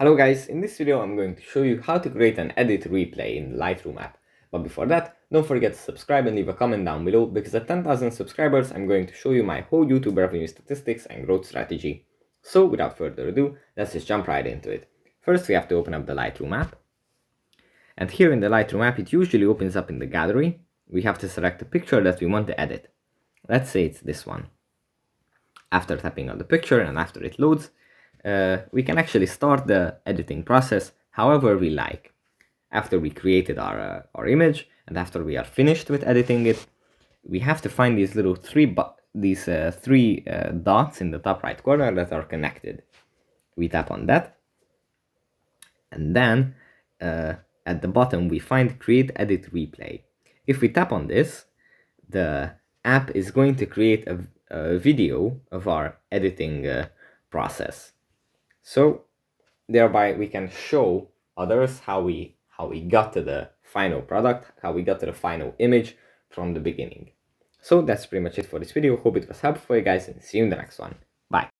Hello guys, in this video I'm going to show you how to create an edit replay in the Lightroom app. But before that, don't forget to subscribe and leave a comment down below, because at 10,000 subscribers I'm going to show you my whole YouTube revenue statistics and growth strategy. So without further ado, let's just jump right into it. First we have to open up the Lightroom app. And here in the Lightroom app it usually opens up in the gallery. We have to select the picture that we want to edit. Let's say it's this one. After tapping on the picture and after it loads, we can actually start the editing process however we like. After we created our image and after we are finished with editing it, we have to find these little three dots in the top right corner that are connected. We tap on that, and then at the bottom we find create edit replay. If we tap on this, the app is going to create a video of our editing process. So thereby we can show others how we got to the final product, how we got to the final image from the beginning. So that's pretty much it for this video. Hope it was helpful for you guys, and see you in the next one. Bye.